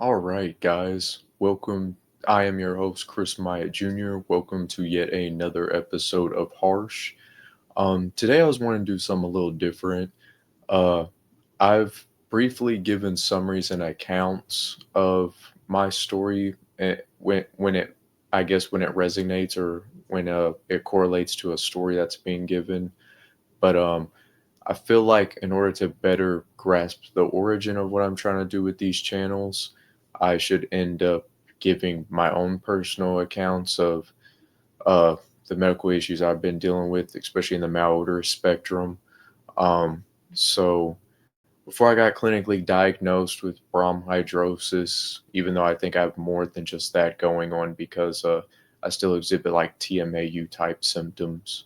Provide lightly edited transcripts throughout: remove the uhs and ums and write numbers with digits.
All right, guys. Welcome. I am your host, Chris Myatt Jr. Welcome to yet another episode of Harsh. Today I was wanting to do something a little different. Uh, I've briefly given summaries and accounts of my story when it, I guess, when it resonates or when it correlates to a story that's being given. But I feel like in order to better grasp the origin of what I'm trying to do with these channels, I should end up giving my own personal accounts of uh, the medical issues I've been dealing with, especially in the malodorus spectrum. Um, so before I got clinically diagnosed with bronchitis, even though I think I have more than just that going on because I still exhibit like TMAU type symptoms,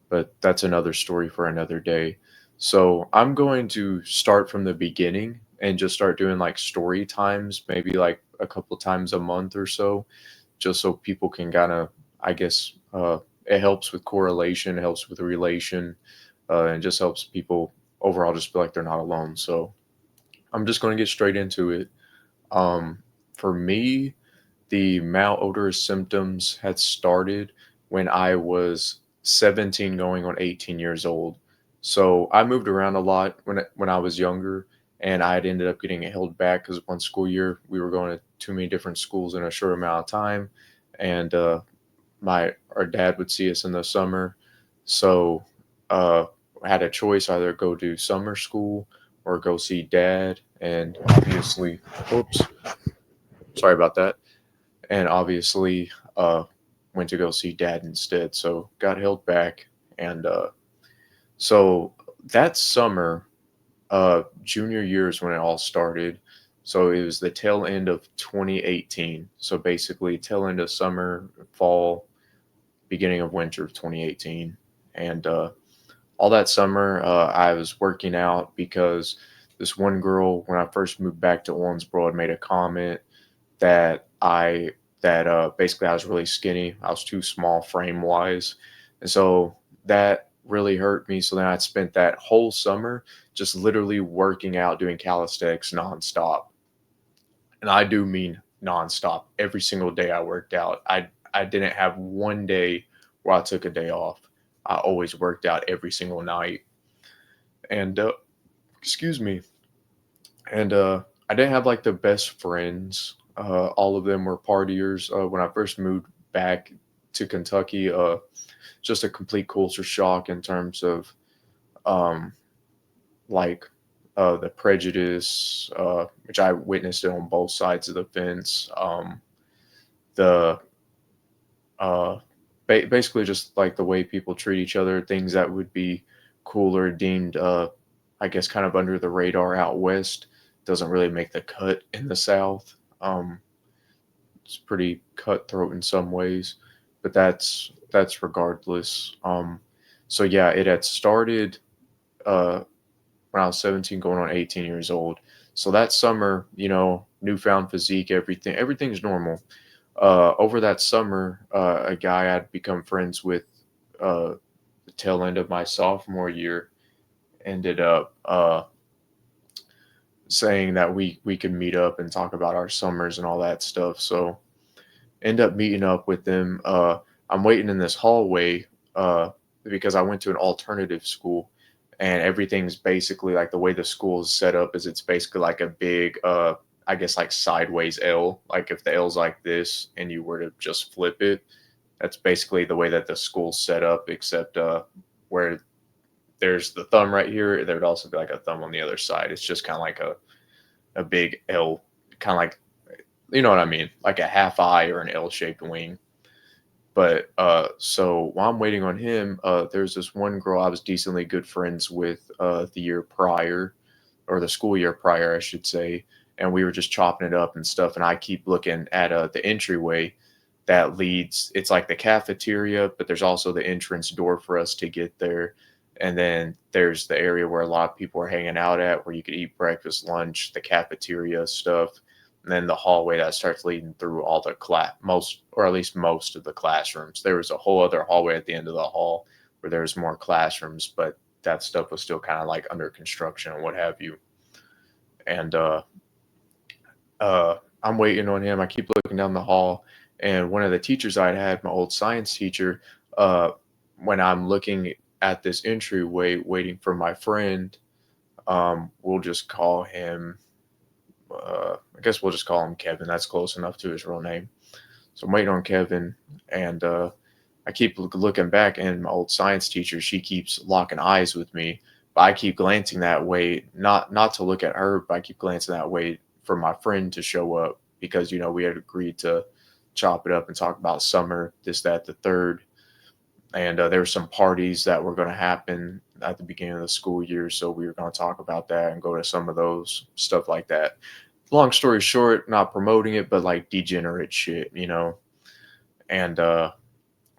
but that's another story for another day. So I'm going to start from the beginning and just start doing like story times, maybe like a couple times a month or so, just so people can kind of, I guess, it helps with correlation, it helps with relation, and just helps people overall just feel like they're not alone. So I'm just going to get straight into it. Um, for me, the malodorous symptoms had started when I was 17, going on 18 years old. So I moved around a lot when I was younger, and I had ended up getting held back because one school year we were going to too many different schools in a short amount of time, and my our dad would see us in the summer, so uh, I had a choice either go to summer school or go see dad, and obviously, oops, sorry about that, and obviously went to go see dad instead. So got held back, and so that summer, junior year is when it all started. So it was the tail end of 2018. So basically, tail end of summer, fall, beginning of winter of 2018, and all that summer I was working out because this one girl, when I first moved back to Owensboro, had made a comment that basically I was really skinny. I was too small frame wise, and so that really hurt me. So then I spent that whole summer just literally working out, doing calisthenics nonstop, and I do mean nonstop. Every single day I worked out. I didn't have one day where I took a day off. I always worked out every single night, and excuse me, and I didn't have like the best friends. All of them were partiers. When I first moved back to Kentucky, just a complete culture shock in terms of um, like the prejudice, which I witnessed it on both sides of the fence. The uh, Basically just like the way people treat each other, things that would be cool or deemed, I guess, kind of under the radar out west, doesn't really make the cut in the South. Um, it's pretty cutthroat in some ways, but that's regardless. So yeah, it had started uh, when I was 17, going on 18 years old. So that summer, newfound physique, everything's normal. Over that summer, a guy I'd become friends with, the tail end of my sophomore year, ended up saying that we could meet up and talk about our summers and all that stuff. So end up meeting up with them. I'm waiting in this hallway because I went to an alternative school, and everything's basically like the way the school is set up is it's basically like a big, I guess, like sideways L. Like if the L's like this and you were to just flip it, that's basically the way that the school's set up, except where there's the thumb right here, there would also be like a thumb on the other side. It's just kind of like a big L, kind of like, you know what I mean, like a half eye or an L-shaped wing. But so while I'm waiting on him, there's this one girl I was decently good friends with the year prior, or the school year prior, I should say, and we were just chopping it up and stuff. And I keep looking at the entryway that leads. It's like the cafeteria, but there's also the entrance door for us to get there. And then there's the area where a lot of people are hanging out at, where you could eat breakfast, lunch, the cafeteria stuff, and then the hallway that starts leading through all the most, or at least most of the classrooms. There was a whole other hallway at the end of the hall where there was more classrooms, but that stuff was still kind of like under construction and what have you. And I'm waiting on him. I keep looking down the hall, and one of the teachers I had, my old science teacher, uh, when I'm looking at this entryway waiting for my friend, we'll just call him, I guess we'll just call him Kevin. That's close enough to his real name. So I'm waiting on Kevin, and I keep looking back, and my old science teacher, she keeps locking eyes with me, but I keep glancing that way, not to look at her, but I keep glancing that way for my friend to show up because we had agreed to chop it up and talk about summer, this, that, the third, and there were some parties that were going to happen at the beginning of the school year, so we were going to talk about that and go to some of those stuff like that. Long story short, not promoting it, but like degenerate shit. And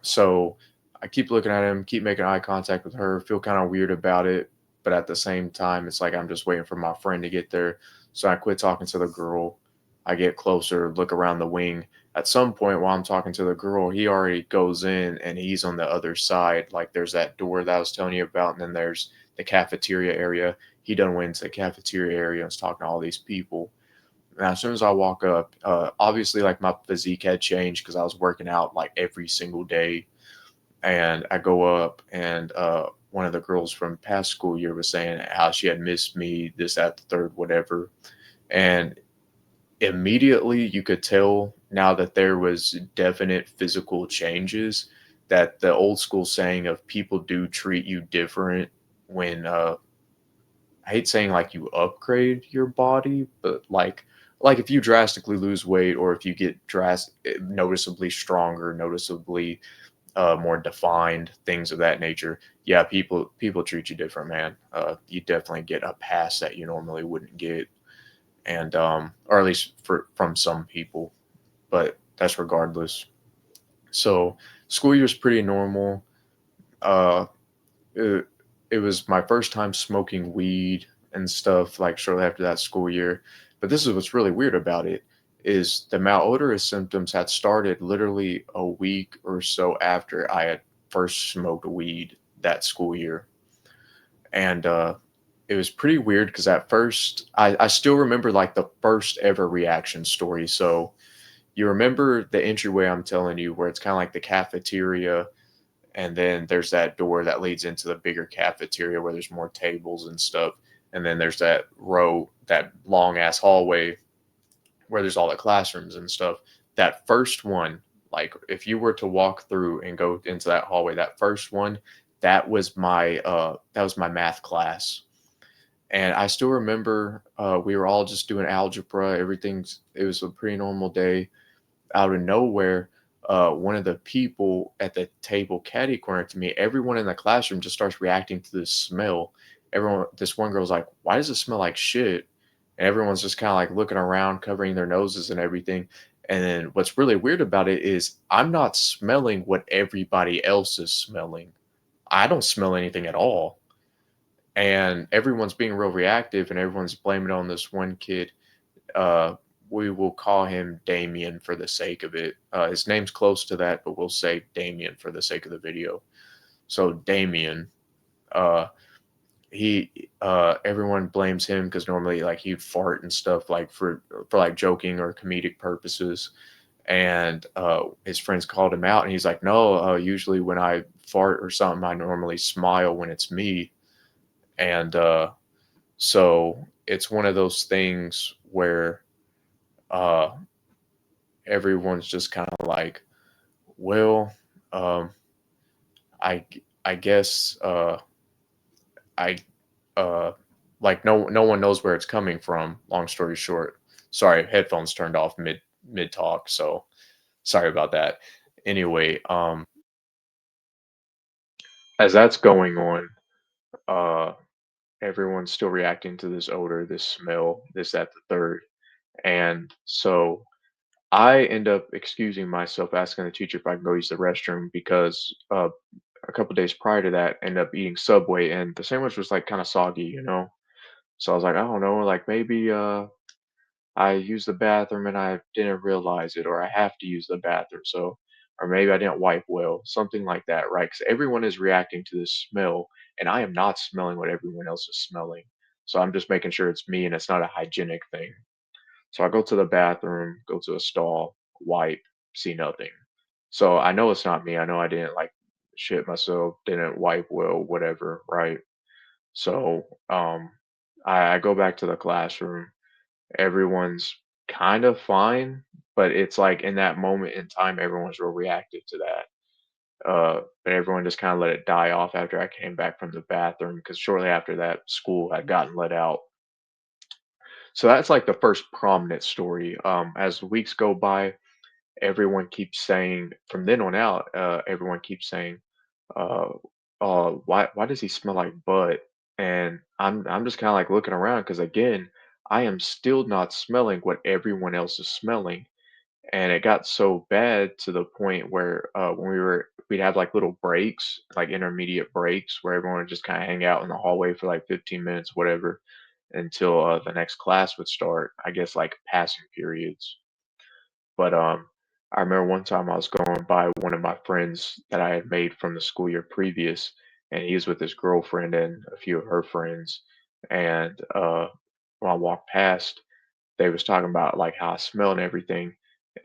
so I keep looking at him, keep making eye contact with her, feel kind of weird about it. But at the same time, it's like I'm just waiting for my friend to get there. So I quit talking to the girl. I get closer, look around the wing. At some point while I'm talking to the girl, he already goes in and he's on the other side. Like there's that door that I was telling you about, and then there's the cafeteria area. He done went into the cafeteria area and was talking to all these people. And as soon as I walk up, obviously like my physique had changed because I was working out like every single day, and I go up, and one of the girls from past school year was saying how she had missed me, this, that, the third, whatever. And immediately you could tell now that there was definite physical changes, that the old school saying of people do treat you different when I hate saying like you upgrade your body, but like if you drastically lose weight, or if you get noticeably stronger, noticeably more defined, things of that nature. Yeah, people treat you different, man. You definitely get a pass that you normally wouldn't get, and or at least from some people. But that's regardless. So school year's pretty normal. Uh, it, it was my first time smoking weed and stuff like shortly after that school year. But this is what's really weird about it is the malodorous symptoms had started literally a week or so after I had first smoked weed that school year. And it was pretty weird because at first I still remember like the first ever reaction story. So you remember the entryway I'm telling you where it's kind of like the cafeteria, and then there's that door that leads into the bigger cafeteria where there's more tables and stuff, and then there's that row, that long ass hallway where there's all the classrooms and stuff. That first one, like if you were to walk through and go into that hallway, that first one, that was my math class. And I still remember we were all just doing algebra, it was a pretty normal day. Out of nowhere, one of the people at the table catty corner to me, everyone in the classroom just starts reacting to this smell. This one girl's like, "Why does it smell like shit?" And everyone's just kind of like looking around, covering their noses and everything. And then what's really weird about it is I'm not smelling what everybody else is smelling. I don't smell anything at all. And everyone's being real reactive, and everyone's blaming it on this one kid. uh, we will call him Damien for the sake of it. His name's close to that, but we'll say Damien for the sake of the video. So Damien, uh, everyone blames him because normally like he'd fart and stuff like for like joking or comedic purposes. And his friends called him out, and he's like, "No, usually when I fart or something, I normally smile when it's me." And so it's one of those things where uh, everyone's just kind of like, well, um, I guess I like no one knows where it's coming from. Long story short, sorry, headphones turned off mid talk, so sorry about that. Anyway, as that's going on, uh, everyone's still reacting to this odor, this smell, this, that, the third, and so I end up excusing myself, asking the teacher if I can go use the restroom because a couple days prior to that, ended up eating Subway, and the sandwich was like kind of soggy. So I was like, I don't know, like maybe I used the bathroom and I didn't realize it, or I have to use the bathroom, so or maybe I didn't wipe well, something like that, right? Because everyone is reacting to this smell, and I am not smelling what everyone else is smelling. So I'm just making sure it's me and it's not a hygienic thing. So I go to the bathroom, go to a stall, wipe, see nothing. So I know it's not me. I know I didn't like shit myself, didn't wipe well, whatever, right? So I go back to the classroom. Everyone's kind of fine, but it's like in that moment in time, everyone's real reactive to that. But everyone just kind of let it die off after I came back from the bathroom because shortly after that, school had gotten let out. So that's like the first prominent story. As the weeks go by, everyone keeps saying from then on out, everyone keeps saying, uh, why does he smell like butt? And I'm just kind of like looking around because again, I am still not smelling what everyone else is smelling. And it got so bad to the point where when we'd have like little breaks, like intermediate breaks, where everyone would just kind of hang out in the hallway for like 15 minutes, whatever, until the next class would start. I guess like passing periods. But I remember one time I was going by one of my friends that I had made from the school year previous, and he was with his girlfriend and a few of her friends. And when I walked past, they was talking about like how I smell and everything.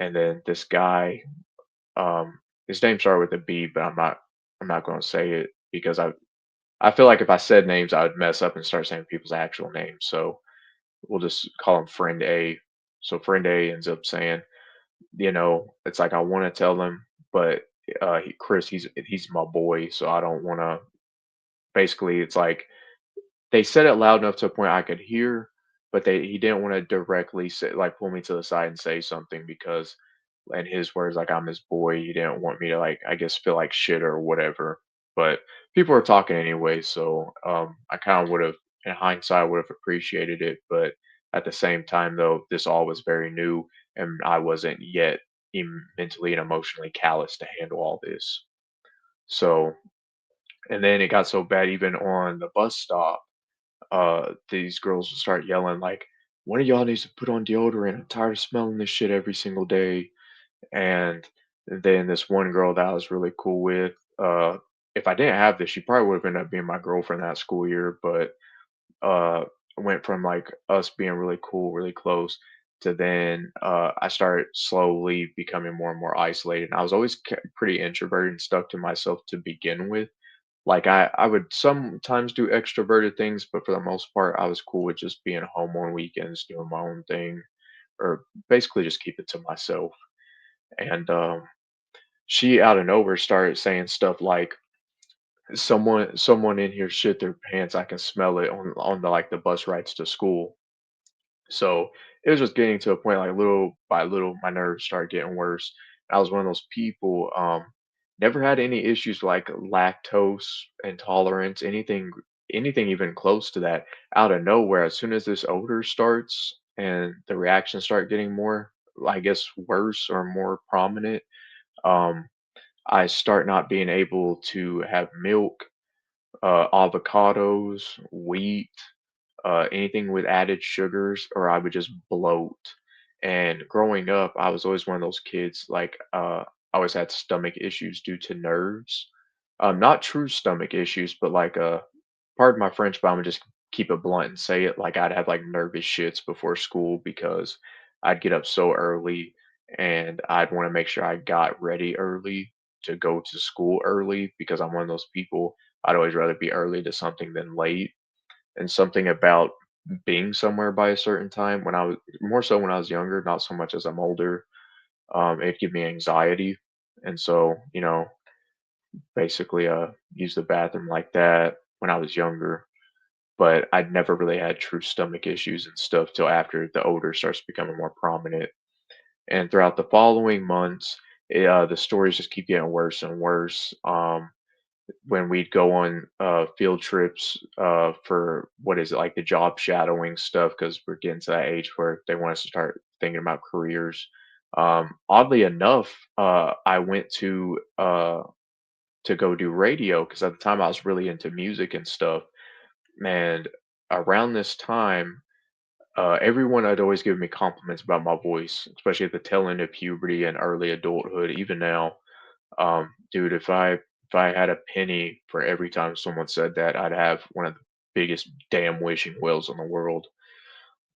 And then this guy, his name started with a B, but I'm not going to say it because I feel like if I said names, I would mess up and start saying people's actual names. So we'll just call him friend A. So friend A ends up saying, it's like I want to tell him, but Chris, he's my boy, so I don't want to. Basically, it's like they said it loud enough to a point I could hear, but he didn't wanna directly say like, pull me to the side and say something because in his words, like, I'm his boy, he didn't want me to, like, I guess, feel like shit or whatever, but people were talking anyway, so, I kinda would've in hindsight, would've appreciated it, but at the same time, though, this all was very new, and I wasn't yet mentally and emotionally callous to handle all this. So and then it got so bad even on the bus stop, these girls would start yelling like, "One of y'all needs to put on deodorant. I'm tired of smelling this shit every single day." And then this one girl that I was really cool with, if I didn't have this, she probably would have ended up being my girlfriend that school year. But went from like us being really cool, really close, to then I started slowly becoming more and more isolated. And I was always pretty introverted and stuck to myself to begin with. Like I would sometimes do extroverted things, but for the most part, I was cool with just being home on weekends, doing my own thing, or basically just keep it to myself. And she out of nowhere started saying stuff like, someone in here shit their pants. I can smell it on the like the bus rides to school." So it was just getting to a point like little by little, my nerves started getting worse. I was one of those people, never had any issues like lactose intolerance, anything even close to that. Out of nowhere, as soon as this odor starts and the reactions start getting more, I guess, worse or more prominent, um, I start not being able to have milk, avocados, wheat, anything with added sugars, or I would just bloat. And growing up, I was always one of those kids, like, I always had stomach issues due to nerves. Not true stomach issues, but like, pardon my French, but Imma just keep it blunt and say it, like, I'd have, like, nervous shits before school because I'd get up so early, and I'd wanna make sure I got ready early to go to school early because I'm one of those people, I'd always rather be early to something than late, and something about being somewhere by a certain time when I was more so when I was younger, not so much as I'm older, it'd give me anxiety, and so, basically, use the bathroom like that when I was younger, but I'd never really had true stomach issues and stuff till after the odor starts becoming more prominent. And throughout the following months, the stories just keep getting worse and worse. When we'd go on field trips for what is it like the job shadowing stuff because we're getting to that age where they want us to start thinking about careers. Oddly enough, I went to go do radio because at the time I was really into music and stuff. And around this time, everyone had always given me compliments about my voice, especially at the tail end of puberty and early adulthood. Even now, dude, if I had a penny for every time someone said that, I'd have one of the biggest damn wishing wells in the world.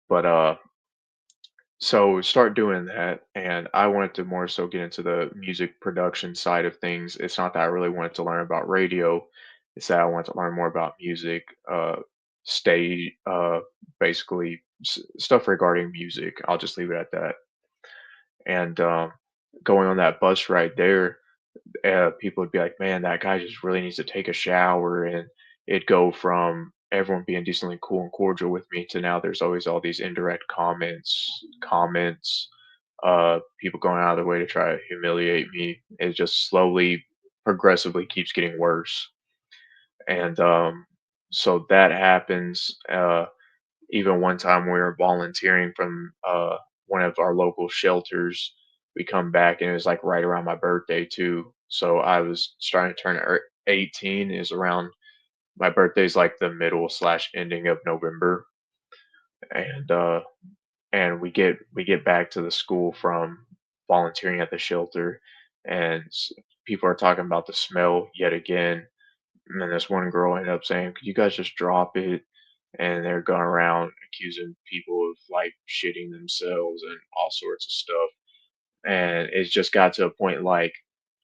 But So start doing that, and I wanted to more so get into the music production side of things. It's not that I really wanted to learn about radio; it's that I wanted to learn more about music, stage, basically stuff regarding music. I'll just leave it at that. And going on that bus ride there, people would be like, "Man, that guy just really needs to take a shower," and it'd go from everyone being decently cool and cordial with me to now there's always all these indirect comments, people going out of their way to try to humiliate me. It just slowly, progressively keeps getting worse, and so that happens. Even one time we were volunteering from one of our local shelters. We come back and it was like right around my birthday too. So I was starting to turn 18 is around my birthday's like the middle slash ending of November. And we get back to the school from volunteering at the shelter, and people are talking about the smell yet again. And then this one girl ended up saying, "Could you guys just drop it?" And they're going around accusing people of like shitting themselves and all sorts of stuff. And it just got to a point like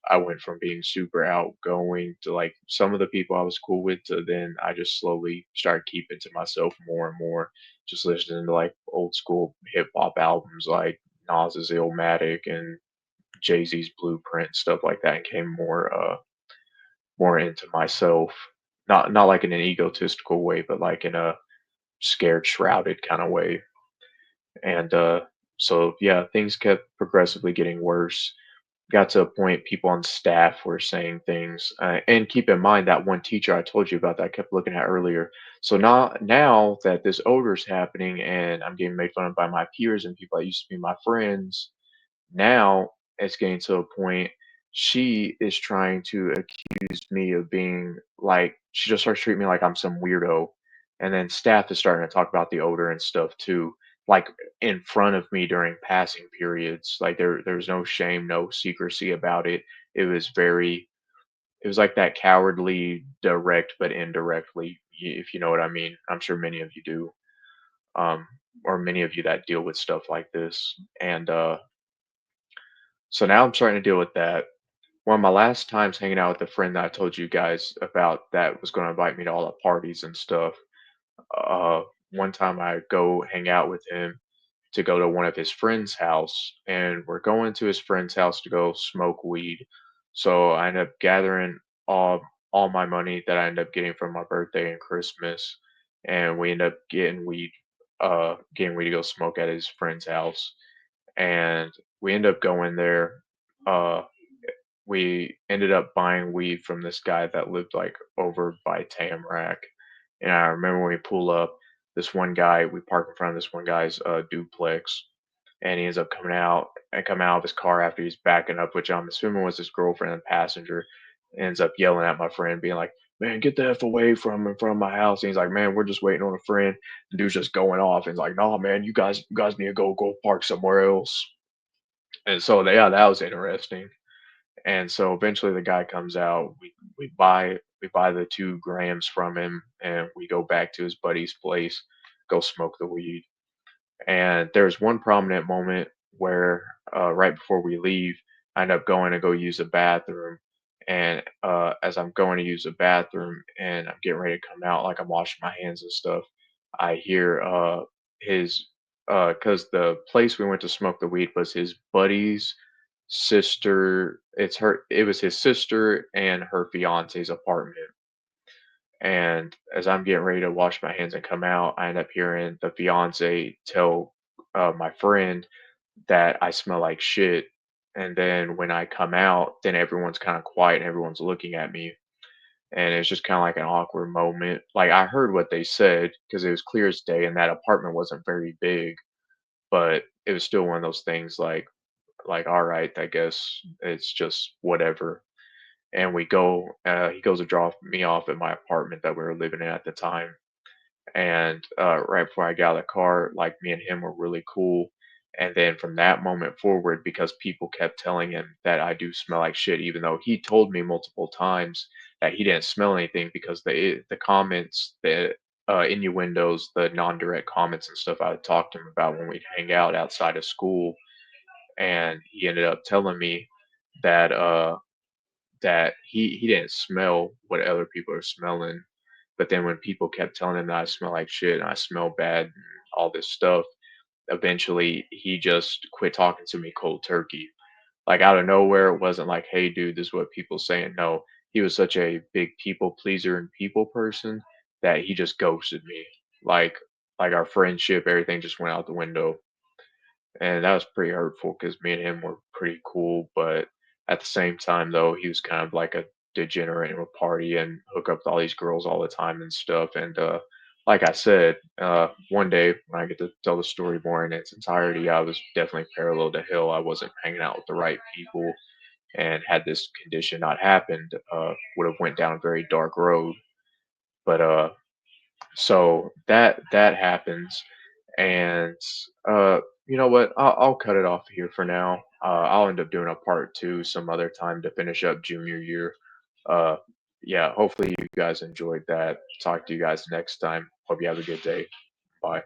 I went from being super outgoing to like some of the people I was cool with to then I just slowly started keeping to myself more and more, just listening to like old school hip hop albums like Nas's Illmatic and Jay Z's Blueprint, stuff like that, and came more into myself. Not like in an egotistical way, but like in a scared, shrouded kind of way. And so yeah, things kept progressively getting worse. Got to a point people on staff were saying things, and keep in mind that one teacher I told you about that I kept looking at earlier. So now that this odor is happening and I'm getting made fun of by my peers and people that used to be my friends, now it's getting to a point she is trying to accuse me of being like she just starts treating me like I'm some weirdo. And then staff is starting to talk about the odor and stuff too, like in front of me during passing periods. Like there's no shame, no secrecy about it. It was very it was like that cowardly direct but indirectly, if you know what I mean. I'm sure many of you do. Um or many of you that deal with stuff like this. And so now I'm starting to deal with that. One of my last times hanging out with a friend that I told you guys about that was going to invite me to all the parties and stuff. Uh, One time I go hang out with him to go to one of his friends' house, and we're going to his friend's house to go smoke weed. So I end up gathering all my money that I end up getting from my birthday and Christmas, and we end up getting weed to go smoke at his friend's house. And we end up going there. Uh, we ended up buying weed from this guy that lived like over by Tamarack. And I remember when we pull up, this one guy, we park in front of this one guy's duplex, and he ends up coming out of his car after he's backing up, which I'm assuming was his girlfriend and passenger. Ends up yelling at my friend, being like, "Man, get the F away from in front of my house." And he's like, "Man, we're just waiting on a friend." The dude's just going off, and he's like, "Nah, man, you guys need to go park somewhere else." And so yeah, that was interesting. And so eventually the guy comes out. We buy the 2 grams from him, and we go back to his buddy's place, go smoke the weed. And there's one prominent moment where right before we leave, I end up going to go use the bathroom. And as I'm going to use the bathroom and I'm getting ready to come out, like I'm washing my hands and stuff, I hear his because the place we went to smoke the weed was his buddy's sister. It was his sister and her fiance's apartment. And as I'm getting ready to wash my hands and come out, I end up hearing the fiance tell my friend that I smell like shit. And then when I come out, then everyone's kind of quiet and everyone's looking at me. And it's just kind of like an awkward moment. Like I heard what they said because it was clear as day, and that apartment wasn't very big, but it was still one of those things like all right, I guess it's just whatever. And he goes to drop me off at my apartment that we were living in at the time. And right before I got out of the car, like me and him were really cool. And then from that moment forward, because people kept telling him that I do smell like shit, even though he told me multiple times that he didn't smell anything, because the comments that innuendos, the non-direct comments and stuff I would talk to him about when we'd hang out outside of school, and he ended up telling me that that he didn't smell what other people are smelling, but then when people kept telling him that I smell like shit and I smell bad and all this stuff, eventually he just quit talking to me cold turkey. Like out of nowhere, it wasn't like, "Hey, dude, this is what people saying." No, he was such a big people pleaser and people person that he just ghosted me. Like, like our friendship, everything just went out the window, and that was pretty hurtful because me and him were pretty cool. But at the same time, though, he was kind of like a degenerate and would party and hook up with all these girls all the time and stuff. And like I said, one day when I get to tell the story more in its entirety, I was definitely parallel to hell. I wasn't hanging out with the right people, and had this condition not happened, would have went down a very dark road. But so that happens, and you know what? I'll cut it off here for now. I'll end up doing a part two some other time to finish up junior year. Uh, yeah, hopefully you guys enjoyed that. Talk to you guys next time. Hope you have a good day. Bye.